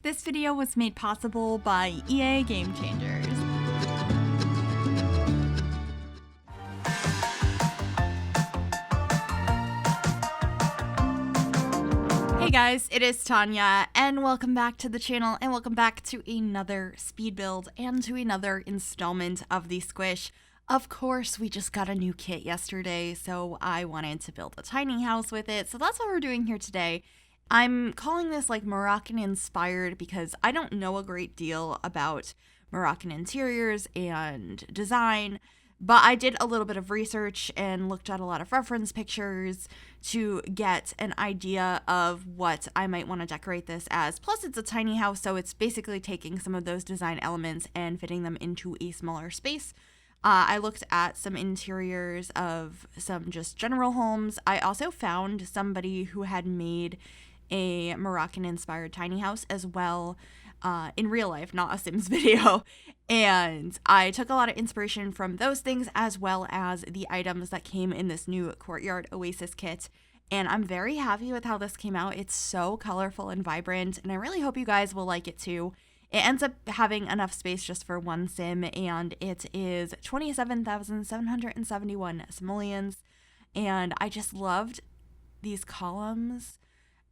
This video was made possible by EA Game Changers. Hey guys, it is Tanya, and welcome back to the channel, and welcome back to another speed build and to another installment of the Squish. Of course, we just got a new kit yesterday, so I wanted to build a tiny house with it, so that's what we're doing here today. I'm calling this like Moroccan-inspired because I don't know a great deal about Moroccan interiors and design, but I did a little bit of research and looked at a lot of reference pictures to get an idea of what I might want to decorate this as. Plus, it's a tiny house, so it's basically taking some of those design elements and fitting them into a smaller space. I looked at some interiors of some just general homes. I also found somebody who had made a Moroccan-inspired tiny house as well in real life, not a Sims video. And I took a lot of inspiration from those things as well as the items that came in this new Courtyard Oasis kit. And I'm very happy with how this came out. It's so colorful and vibrant, and I really hope you guys will like it too. It ends up having enough space just for one sim, and it is 27,771 simoleons. And I just loved these columns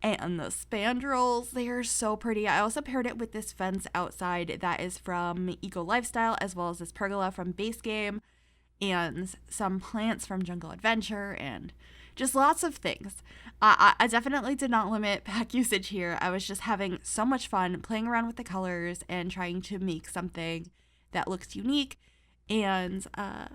and the spandrels. They are so pretty. I also paired it with this fence outside that is from Eco Lifestyle, as well as this pergola from Base Game, and some plants from Jungle Adventure, and just lots of things. I definitely did not limit pack usage here. I was just having so much fun playing around with the colors and trying to make something that looks unique. And yeah,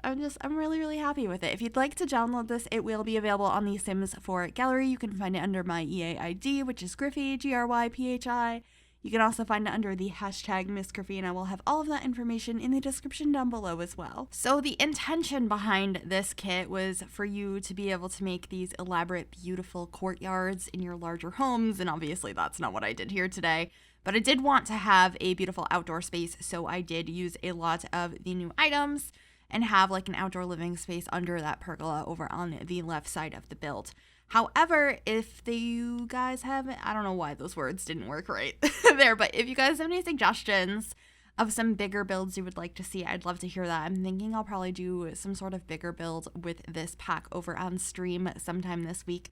I'm really happy with it. If you'd like to download this, it will be available on the Sims 4 gallery. You can find it under my EA ID, which is Gryphi, Gryphi. You can also find it under the hashtag MissGryphi, and I will have all of that information in the description down below as well. So the intention behind this kit was for you to be able to make these elaborate, beautiful courtyards in your larger homes, and obviously that's not what I did here today. But I did want to have a beautiful outdoor space, so I did use a lot of the new items and have like an outdoor living space under that pergola over on the left side of the build. However, if you guys have, I don't know why those words didn't work right there, but if you guys have any suggestions of some bigger builds you would like to see, I'd love to hear that. I'm thinking I'll probably do some sort of bigger build with this pack over on stream sometime this week.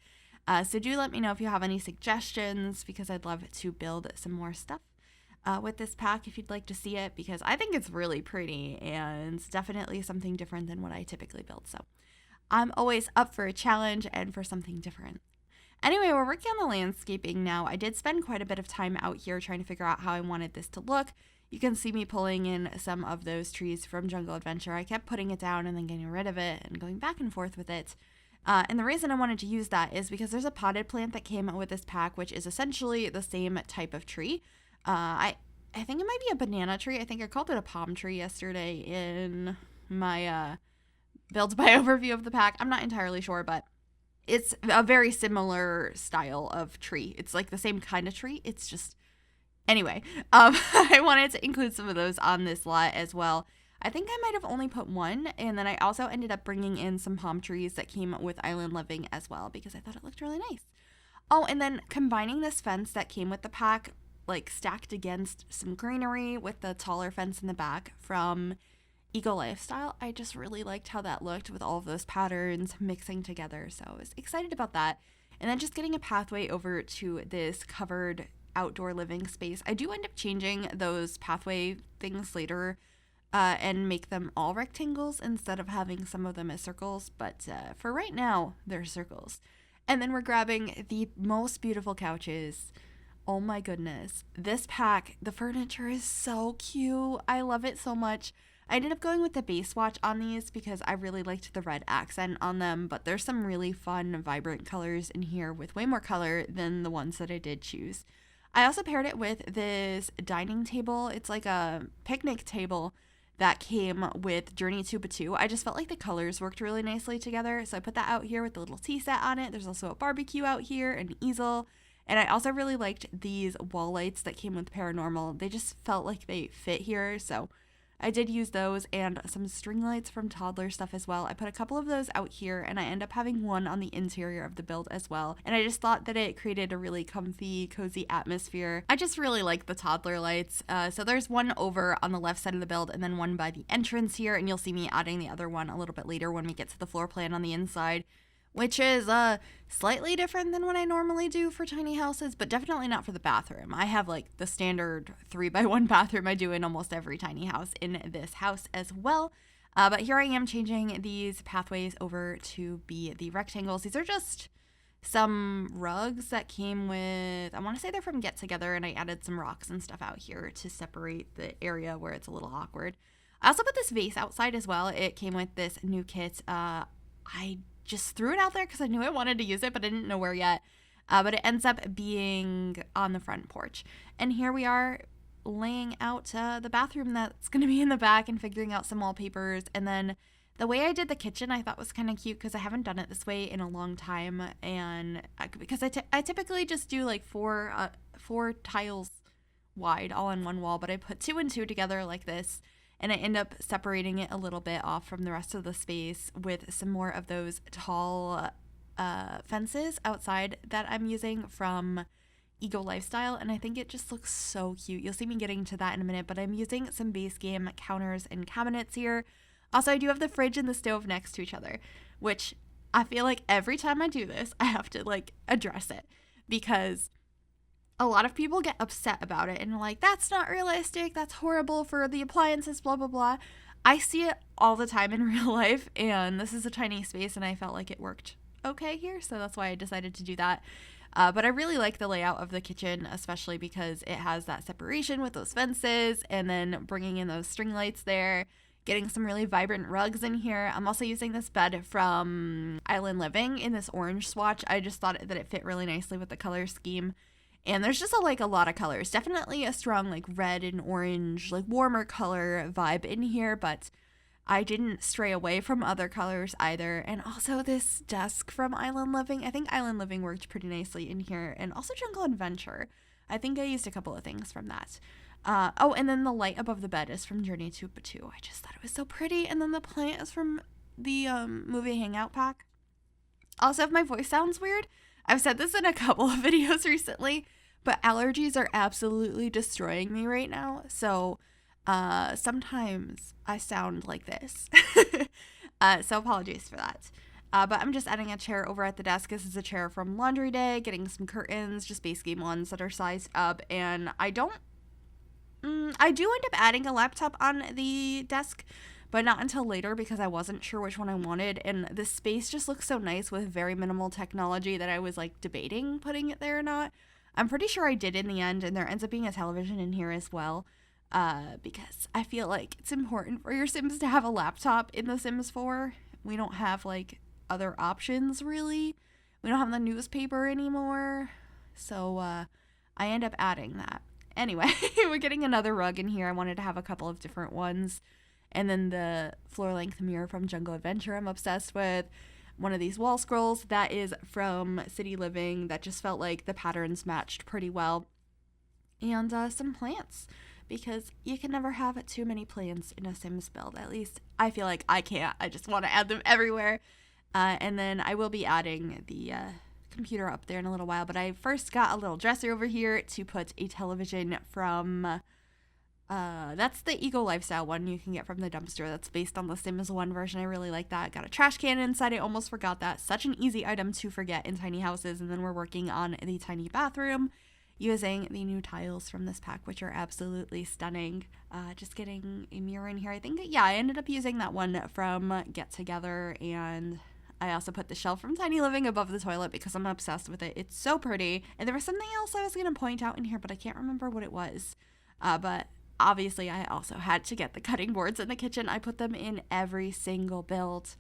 So do let me know if you have any suggestions, because I'd love to build some more stuff with this pack if you'd like to see it, because I think it's really pretty and definitely something different than what I typically build. So I'm always up for a challenge and for something different. Anyway, we're working on the landscaping now. I did spend quite a bit of time out here trying to figure out how I wanted this to look. You can see me pulling in some of those trees from Jungle Adventure. I kept putting it down and then getting rid of it and going back and forth with it. And the reason I wanted to use that is because there's a potted plant that came with this pack, which is essentially the same type of tree. I think it might be a banana tree. I think I called it a palm tree yesterday in my build by overview of the pack. I'm not entirely sure, but it's a very similar style of tree. It's like the same kind of tree. It's just, anyway, I wanted to include some of those on this lot as well. I think I might have only put one, and then I also ended up bringing in some palm trees that came with Island Living as well, because I thought it looked really nice. Oh, and then combining this fence that came with the pack, like stacked against some greenery with the taller fence in the back from Eco Lifestyle, I just really liked how that looked with all of those patterns mixing together, so I was excited about that. And then just getting a pathway over to this covered outdoor living space. I do end up changing those pathway things later and make them all rectangles instead of having some of them as circles, but for right now, they're circles. And then we're grabbing the most beautiful couches. Oh my goodness. This pack, the furniture is so cute. I love it so much. I ended up going with the base swatch on these because I really liked the red accent on them, but there's some really fun, vibrant colors in here with way more color than the ones that I did choose. I also paired it with this dining table. It's like a picnic table that came with Journey to Batu. I just felt like the colors worked really nicely together, so I put that out here with the little tea set on it. There's also a barbecue out here, an easel, and I also really liked these wall lights that came with Paranormal. They just felt like they fit here, so I did use those and some string lights from Toddler Stuff as well. I put a couple of those out here, and I end up having one on the interior of the build as well. And I just thought that it created a really comfy, cozy atmosphere. I just really like the Toddler lights. So there's one over on the left side of the build and then one by the entrance here, and you'll see me adding the other one a little bit later when we get to the floor plan on the inside, which is slightly different than what I normally do for tiny houses, but definitely not for the bathroom. I have like the standard 3x1 bathroom I do in almost every tiny house in this house as well. But here I am changing these pathways over to be the rectangles. These are just some rugs that came with, I want to say they're from Get Together, and I added some rocks and stuff out here to separate the area where it's a little awkward. I also put this vase outside as well. It came with this new kit. I just threw it out there because I knew I wanted to use it, but I didn't know where yet. But it ends up being on the front porch. And here we are laying out the bathroom that's going to be in the back and figuring out some wallpapers. And then the way I did the kitchen I thought was kind of cute because I haven't done it this way in a long time. And because I typically just do like four tiles wide all on one wall, but I put 2 and 2 together like this. And I end up separating it a little bit off from the rest of the space with some more of those tall fences outside that I'm using from Ego Lifestyle. And I think it just looks so cute. You'll see me getting to that in a minute, but I'm using some base game counters and cabinets here. Also, I do have the fridge and the stove next to each other, which I feel like every time I do this, I have to like address it because a lot of people get upset about it and are like, that's not realistic, that's horrible for the appliances, blah, blah, blah. I see it all the time in real life, and this is a tiny space, and I felt like it worked okay here, so that's why I decided to do that. But I really like the layout of the kitchen, especially because it has that separation with those fences, and then bringing in those string lights there, getting some really vibrant rugs in here. I'm also using this bed from Island Living in this orange swatch. I just thought that it fit really nicely with the color scheme. And there's just a lot of colors. Definitely a strong like red and orange, like warmer color vibe in here, but I didn't stray away from other colors either. And also this desk from Island Living. I think Island Living worked pretty nicely in here. And also Jungle Adventure. I think I used a couple of things from that. And then the light above the bed is from Journey to Batu. I just thought it was so pretty. And then the plant is from the movie Hangout pack. Also, if my voice sounds weird, I've said this in a couple of videos recently, but allergies are absolutely destroying me right now. So sometimes I sound like this. So apologies for that. But I'm just adding a chair over at the desk. This is a chair from Laundry Day, getting some curtains, just base game ones that are sized up. And I do end up adding a laptop on the desk, but not until later because I wasn't sure which one I wanted. And this space just looks so nice with very minimal technology that I was like debating putting it there or not. I'm pretty sure I did in the end, and there ends up being a television in here as well, because I feel like it's important for your Sims to have a laptop in The Sims 4. We don't have like other options really. We don't have the newspaper anymore, so I end up adding that. Anyway, we're getting another rug in here. I wanted to have a couple of different ones. And then the floor-length mirror from Jungle Adventure I'm obsessed with. One of these wall scrolls that is from City Living that just felt like the patterns matched pretty well. And some plants, because you can never have too many plants in a Sims build. At least I feel like I can't. I just want to add them everywhere. And then I will be adding the computer up there in a little while. But I first got a little dresser over here to put a television from... that's the Ego Lifestyle one you can get from the dumpster. That's based on the Sims 1 version. I really like that. Got a trash can inside. I almost forgot that. Such an easy item to forget in tiny houses. And then we're working on the tiny bathroom using the new tiles from this pack, which are absolutely stunning. Just getting a mirror in here. I think, yeah, I ended up using that one from Get Together, and I also put the shelf from Tiny Living above the toilet because I'm obsessed with it. It's so pretty. And there was something else I was going to point out in here, but I can't remember what it was. But obviously, I also had to get the cutting boards in the kitchen. I put them in every single build.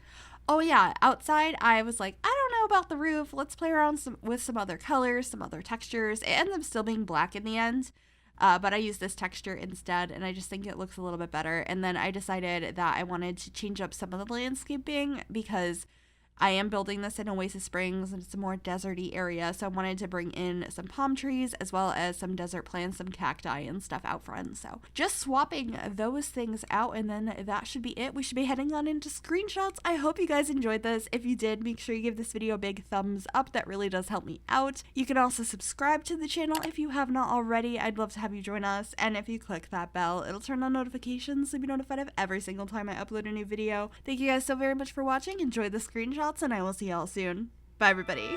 Oh yeah, outside, I was like, I don't know about the roof. Let's play around with some other colors, some other textures. It ends up still being black in the end, but I used this texture instead, and I just think it looks a little bit better. And then I decided that I wanted to change up some of the landscaping because I am building this in Oasis Springs, and it's a more deserty area, so I wanted to bring in some palm trees as well as some desert plants, some cacti and stuff out front. So just swapping those things out, and then that should be it. We should be heading on into screenshots. I hope you guys enjoyed this. If you did, make sure you give this video a big thumbs up. That really does help me out. You can also subscribe to the channel if you have not already. I'd love to have you join us, and if you click that bell, it'll turn on notifications so you'll be notified of every single time I upload a new video. Thank you guys so very much for watching. Enjoy the screenshots, and I will see y'all soon. Bye, everybody.